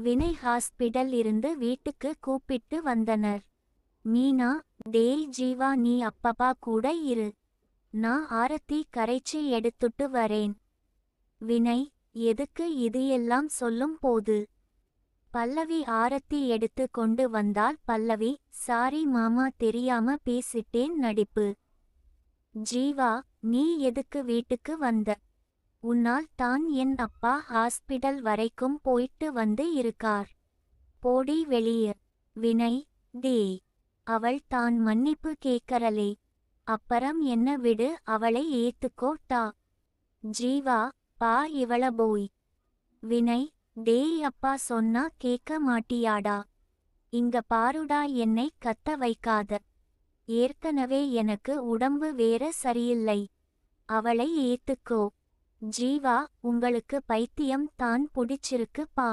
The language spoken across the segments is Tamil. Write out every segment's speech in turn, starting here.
வினை ஹாஸ்பிடல் இருந்து வீட்டுக்கு கூப்பிட்டு வந்தனர். மீனா, டேய் ஜீவா, நீ அப்பப்பா கூட இரு, நான் ஆரத்தி கரைச்சி எடுத்துட்டு வரேன். வினை, எதுக்கு இது எல்லாம் சொல்லும் போது? பல்லவி ஆரத்தி எடுத்து கொண்டு வந்தால். பல்லவி, சாரி மாமா, தெரியாம பேசிட்டேன். நடிப்பு. ஜீவா, நீ எதுக்கு வீட்டுக்கு வந்த? உன்னால் தான் என் அப்பா ஹாஸ்பிடல் வரைக்கும் போயிட்டு வந்து இருக்கார். போடி வெளிய. வினை, டேய், அவள் தான் மன்னிப்பு கேக்கறலே, அப்பறம் என்ன, விடு, அவளை ஏத்துக்கோ டா. ஜீவா, பா இவள போய். வினை, டேய், அப்பா சொன்னா கேக்க மாட்டியாடா? இங்க பாருடா, என்னை கத்த வைக்காத. ஏற்கனவே எனக்கு உடம்பு வேற சரியில்லை, அவளை ஏத்துக்கோ. ஜீவா, உங்களுக்கு பைத்தியம் தான் புடிச்சிருக்கு பா,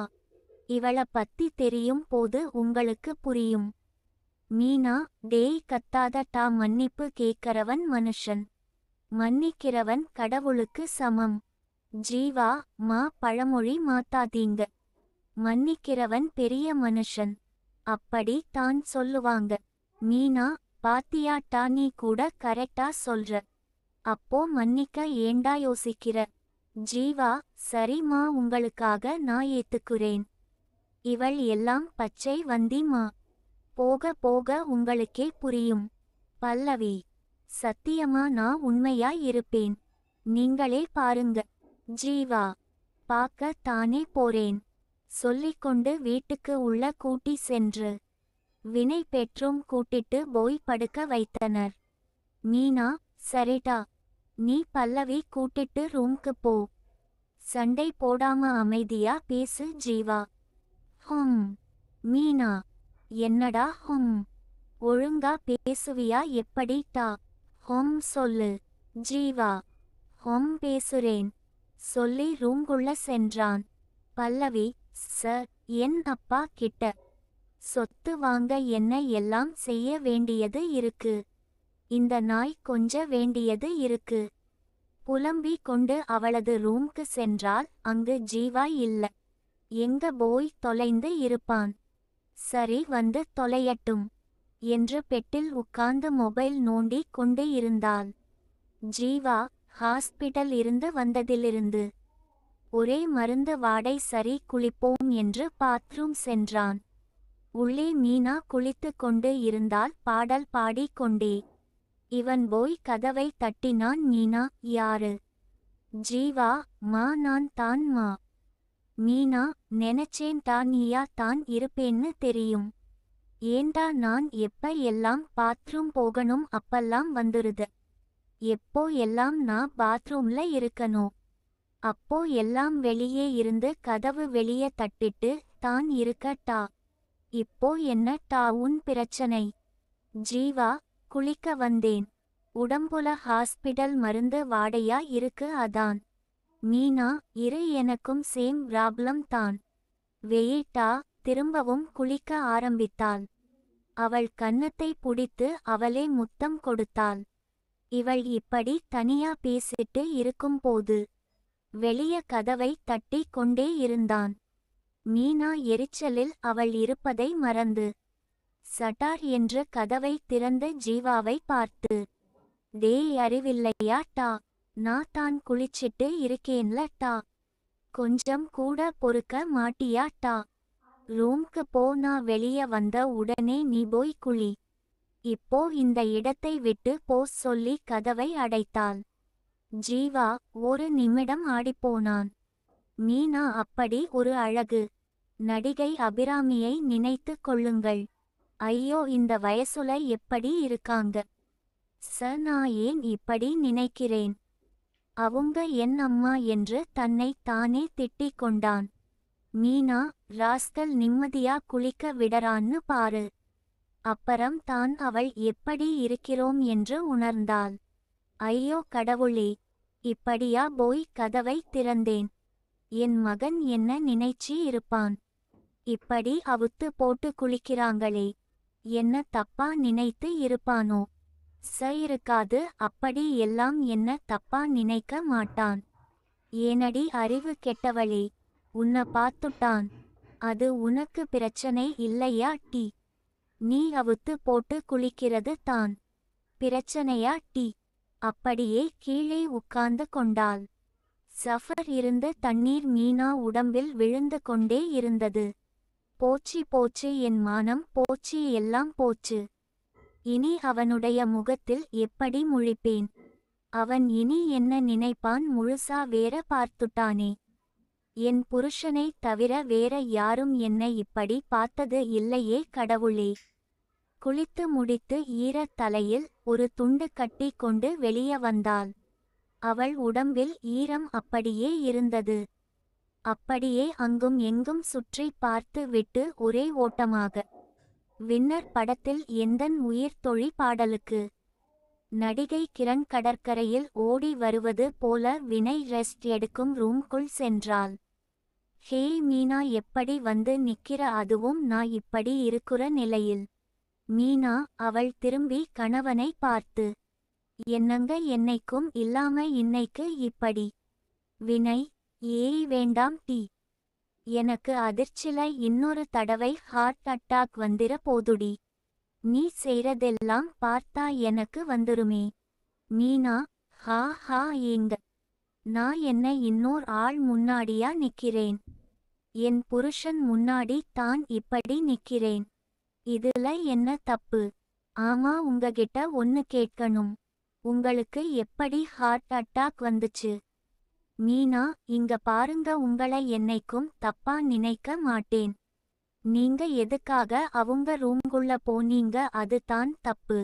இவள பத்தி தெரியும் போது உங்களுக்கு புரியும். மீனா, டேய் கத்தாத டா, மன்னிப்பு கேக்கறவன் மனுஷன், மன்னிக்கிறவன் கடவுளுக்கு சமம். ஜீவா, மா, பழமொழி மாத்தாதீங்க, மன்னிக்கிறவன் பெரிய மனுஷன், அப்படி தான் சொல்லுவாங்க. மீனா, பாத்தியா டா, நீ கூட கரெக்டா சொல்ற, அப்போ மன்னிக்க ஏண்டா யோசிக்கிற? ஜீவா, சரிம்மா, உங்களுக்காக நான் ஏத்துக்குறேன். இவள் எல்லாம் பச்சை வந்தி மா, போக போக உங்களுக்கே புரியும். பல்லவி, சத்தியமா நான் உண்மையா இருப்பேன், நீங்களே பாருங்க. ஜீவா, பாக்க தானே போறேன், சொல்லிக்கொண்டு வீட்டுக்கு உள்ள கூட்டி சென்று வினை பெற்றும் கூட்டிட்டு போய் படுக்க வைத்தனர். மீனா, சரிடா, நீ பல்லவி கூட்டிட்டு ரூம்க்கு போ, சண்டை போடாம அமைதியா பேசு. ஜீவா, ஹும். மீனா, என்னடா ஹும், ஒழுங்கா பேசுவியா எப்படி டா? ஹும் சொல்லு. ஜீவா, ஹும் பேசுறேன், சொல்லி ரூம்குள்ள சென்றான். பல்லவி, சார், என் அப்பா கிட்ட சொத்து வாங்க என்ன எல்லாம் செய்ய வேண்டியது இருக்கு, இந்த நாய் கொஞ்ச வேண்டியது இருக்கு. புலம்பி கொண்டு அவளது ரூம்க்கு சென்றால் அங்கு ஜீவா இல்ல, எங்க போய் தொலைந்து இருப்பான்? சரி, வந்து தொலையட்டும் என்று பெட்டில் உட்கார்ந்து மொபைல் நோண்டி கொண்டு இருந்தாள். ஜீவா ஹாஸ்பிடல் இருந்து வந்ததிலிருந்து ஒரே மருந்து வாடை. சரி, குளிப்போம் என்று பாத்ரூம் சென்றான். உள்ளே மீனா குளித்து கொண்டு இருந்தால் பாடல் பாடி கொண்டே. இவன் போய் கதவை தட்டினான். மீனா, யாரு? ஜீவா, மா, நான் தான் மா. மீனா, நெனச்சேன் டா, நீயா தான் இருப்பேன்னு தெரியும். ஏண்டா, நான் எப்ப எல்லாம் பாத்ரூம் போகணும் அப்பெல்லாம் வந்துருது, எப்போ எல்லாம் நான் பாத்ரூம்ல இருக்கணும் அப்போ எல்லாம் வெளியே இருந்து கதவு வெளியே தட்டிட்டு தான் இருக்க டா. இப்போ என்ன டா உன் பிரச்சனை? ஜீவா, குளிக்க வந்தேன், உடம்புல ஹாஸ்பிடல் மருந்து வாடையா இருக்கு அதான். மீனா, இரு, எனக்கும் சேம் ப்ராப்ளம் தான். வெயிட்டா. திரும்பவும் குளிக்க ஆரம்பித்தாள். அவள் கன்னத்தை புடித்து அவளே முத்தம் கொடுத்தாள். இவள் இப்படி தனியா பேசிட்டு இருக்கும்போது வெளிய கதவை தட்டி கொண்டே இருந்தான். மீனா எரிச்சலில் அவள் இருப்பதை மறந்து சட்டார் என்று கதவை திறந்து ஜீவாவை பார்த்து, டேய், அறிவில்லையா டா, நான் தான் குளிச்சிட்டு இருக்கேன்ல டா, கொஞ்சம் கூட பொறுக்க மாட்டியா டா? ரூம்க்கு போ, நான் வெளிய வந்த உடனே நீ போய் குளி, இப்போ இந்த இடத்தை விட்டு போ சொல்லி கதவை அடைத்தாள். ஜீவா ஒரு நிமிடம் ஆடிப்போனான். மீனா அப்படி ஒரு அழகு நடிகை அபிராமியை நினைத்து கொள்ளுங்கள். ஐயோ, இந்த வயசுல எப்படி இருக்காங்க? நான் ஏன் இப்படி நினைக்கிறேன்? அவங்க என் அம்மா என்று தன்னை தானே திட்டிக் கொண்டான். மீனா, ராஸ்கல் நிம்மதியா குளிக்க விடறான்னு பாரு. அப்பறம் தான் அவள் எப்படி இருக்கிறோம் என்று உணர்ந்தாள். ஐயோ கடவுளே, இப்படியா போய் கதவை திறந்தேன்? என் மகன் என்ன நினைச்சி இருப்பான்? இப்படி அவுத்து போட்டு குளிக்கிறாங்களே, என்ன தப்பா நினைத்து இருப்பானோ? இருக்காது, அப்படி எல்லாம் என்ன தப்பா நினைக்க மாட்டான். ஏனடி அறிவு கெட்டவளே, உன்னை பார்த்துட்டான், அது உனக்கு பிரச்சனை இல்லையா டி? நீ அவுத்து போட்டு குளிக்கிறது தான் பிரச்சனையா டி? அப்படியே கீழே உட்கார்ந்து கொண்டாள். சஃபர் இருந்த தண்ணீர் மீனா உடம்பில் விழுந்து கொண்டே இருந்தது. போச்சு போச்சு, என் மானம் போச்சு, எல்லாம் போச்சு. இனி அவனுடைய முகத்தில் எப்படி முழிப்பேன்? அவன் இனி என்ன நினைப்பான்? முழுசா வேற பார்த்துட்டானே. என் புருஷனை தவிர வேற யாரும் என்னை இப்படி பார்த்தது இல்லையே கடவுளே. குளித்து முடித்து ஈர தலையில் ஒரு துண்டு கட்டி கொண்டு வெளியே வந்தாள். அவள் உடம்பில் ஈரம் அப்படியே இருந்தது. அப்படியே அங்கும் எங்கும் சுற்றி பார்த்து விட்டு ஒரே ஓட்டமாக வின்னர் படத்தில் எந்தன் உயிர் தொழி பாடலுக்கு நடிகை கிரண் கடற்கரையில் ஓடி வருவது போல வினய் ரெஸ்ட் எடுக்கும் ரூம்குள் சென்றாள். ஹே மீனா, எப்படி வந்து நிக்கிற? அதுவும் நான் இப்படி இருக்கிற நிலையில். மீனா, அவள் திரும்பி கணவனை பார்த்து, என்னங்க என்னைக்கும் இல்லாம இன்னைக்கு இப்படி? வினய், ஏய் வேண்டாம் டி. எனக்கு அதிர்ச்சில இன்னொரு தடவை ஹார்ட் அட்டாக் வந்திர போதுடி. நீ செய்றதெல்லாம் பார்த்தா எனக்கு வந்துருமே. மீனா, ஹா ஹா ஏங்க. நான் என்ன இன்னோர் ஆள் முன்னாடியா நிக்கிறேன்? என் புருஷன் முன்னாடி தான் இப்படி நிக்கிறேன். இதுல என்ன தப்பு? ஆமா, உங்ககிட்ட ஒன்னு கேட்கணும். உங்களுக்கு எப்படி ஹார்ட் அட்டாக் வந்துச்சு? மீனா, இங்க பாருங்க, உங்களை என்னைக்கும் தப்பா நினைக்க மாட்டேன். நீங்க எதுக்காக அவங்க ரூம்குள்ள போனீங்க? அது தான் தப்பு.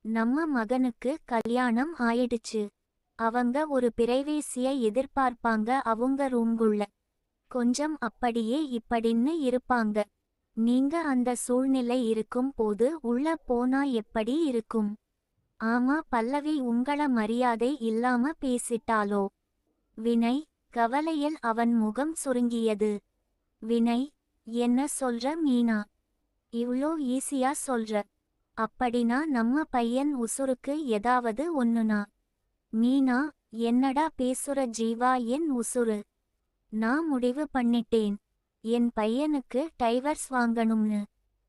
நம்ம மகனுக்கு கல்யாணம் ஆயிடுச்சு. அவங்க ஒரு பிரைவேசிய எதிர்பார்ப்பாங்க. அவங்க ரூம்குள்ள கொஞ்சம் அப்படியே இப்படின்னு இருப்பாங்க. நீங்க அந்த சூழ்நிலை இருக்கும் போது உள்ள போனா எப்படி இருக்கும்? ஆமா பல்லவி, உங்கள மரியாதை இல்லாம பேசிட்டாலோ? வினய், கவலையில் அவன் முகம் சுருங்கியது. வினய், என்ன சொல்ற மீனா? இவ்ளோ ஈஸியா சொல்ற? அப்படினா நம்ம பையன் உசுருக்கு ஏதாவது ஒண்ணுனா? மீனா, என்னடா பேசுற ஜீவா? என் உசுரு? நான் முடிவு பண்ணிட்டேன். என் பையனுக்கு டைவர்ஸ் வாங்கணும்னு.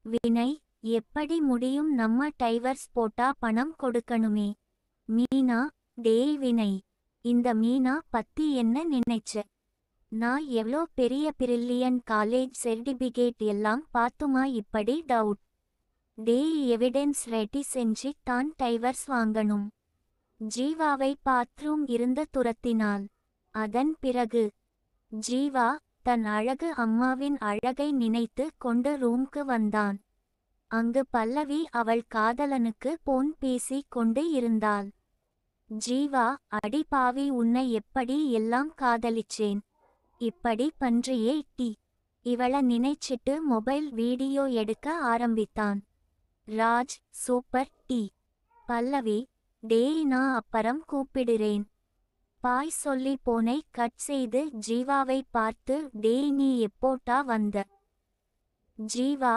வினய், எப்படி முடியும்? நம்ம டைவர்ஸ் போட்டா பணம் கொடுக்கணுமே. மீனா, டேய் வினய், இந்த மீனா பத்தி என்ன நினைச்ச? நான் எவ்ளோ பெரிய பிரில்லியன் காலேஜ் சர்டிபிகேட் எல்லாம் பாத்துமா இப்படி டவுட்? டேய், எவிடன்ஸ் ரெடி செஞ்சு தான் டைவர்ஸ் வாங்கணும். ஜீவாவை பாத்ரூம் இருந்து துரத்தினாள். அதன் பிறகு ஜீவா தன் அழகு அம்மாவின் அழகை நினைத்து கொண்டு ரூம்க்கு வந்தான். அங்கு பல்லவி அவள் காதலனுக்கு போன் பேசி கொண்டு இருந்தாள். ஜீவா, அடி பாவி, உன்னை எப்படி எல்லாம் காதலிச்சேன். இப்படி பன்றியே டி. இவள நினைச்சிட்டு மொபைல் வீடியோ எடுக்க ஆரம்பித்தான். Raj, super D. பல்லவி, டேய், நான் அப்புறம் கூப்பிடுறேன். பாய் சொல்லி போனை கட் செய்து ஜீவாவை பார்த்து, டேய், நீ எப்போட்டா வந்த? ஜீவா,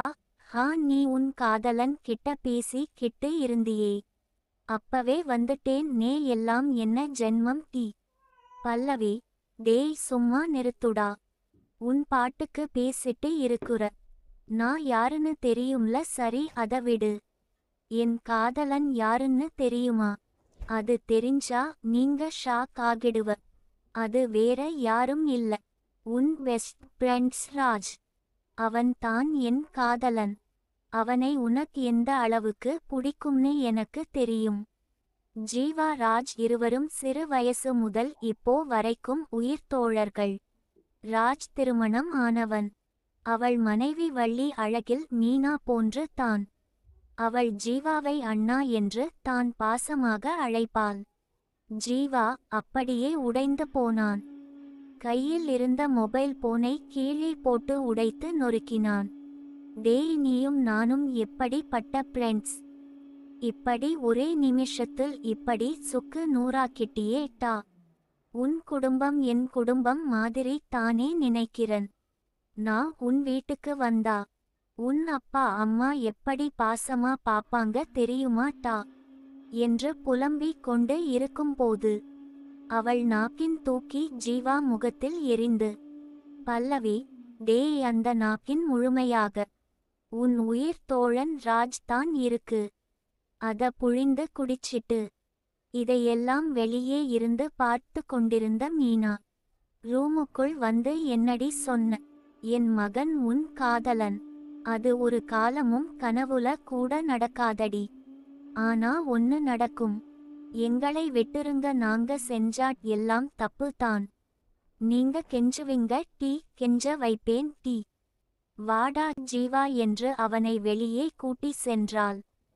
ஹா, நீ உன் காதலன் கிட்ட பேசி கிட்டு இருந்தியே. அப்பவே வந்துட்டேன் நே. எல்லாம் என்ன ஜென்மம் டி. பல்லவி, டேய், சும்மா நிறுத்துடா. உன் பாட்டுக்கு பேசிட்டு இருக்குற. நான் யாருன்னு தெரியும்ல? சரி, அத விடு. என் காதலன் யாருன்னு தெரியுமா? அது தெரிஞ்சா நீங்க ஷாக் ஆகிடுவ. அது வேற யாரும் இல்ல, உன் பெஸ்ட் ஃப்ரெண்ட்ஸ் ராஜ். அவன் தான் என் காதலன். அவனை உனக்கு எந்த அளவுக்கு பிடிக்கும்னு எனக்கு தெரியும். ஜீவா, ராஜ் இருவரும் சிறு வயசு முதல் இப்போ வரைக்கும் உயிர் தோழர்கள். ராஜ் திருமணம் ஆனவன். அவள் மனைவி வள்ளி அழகில் மீனா போன்று தான். அவள் ஜீவாவை அண்ணா என்று தான் பாசமாக அழைப்பாள். ஜீவா அப்படியே உடைந்து போனான். கையில் இருந்த மொபைல் போனை கீழே போட்டு உடைத்து நொறுக்கினான். டேய், நீயும் நானும் எப்படி பட்ட ஃப்ரெண்ட்ஸ்? இப்படி ஒரே நிமிஷத்தில் இப்படி சுக்கு நூறாக்கிட்டியே டா. உன் குடும்பம் என் குடும்பம் மாதிரி தானே நினைக்கிறன். நான் உன் வீட்டுக்கு வந்தா உன் அப்பா அம்மா எப்படி பாசமா பாப்பாங்க தெரியுமா டா என்று புலம்பிக் கொண்டு இருக்கும்போது அவள் நாக்கின் தூக்கி ஜீவா முகத்தில் எறிந்து, பல்லவி, டேய் அந்த நாக்கின் முழுமையாக உன் உயிர் தோழன் ராஜ் தான் இருக்கு. அத புழிந்து குடிச்சிட்டு. இதையெல்லாம் வெளியே இருந்து பார்த்து கொண்டிருந்த மீனா ரூமுக்குள் வந்து என்னடி சொன்ன? என் மகன் உன் காதலன். அது ஒரு காலமும் கனவுல கூட நடக்காதடி. ஆனா ஒன்னு நடக்கும். எங்களை விட்டுருங்க, நாங்க செஞ்சா எல்லாம் தப்பு தான். நீங்க கெஞ்சுவீங்க டீ, கெஞ்ச வைப்பேன் டீ. வாடா ஜீவா என்று அவனை வெளியே கூட்டி சென்றாள்.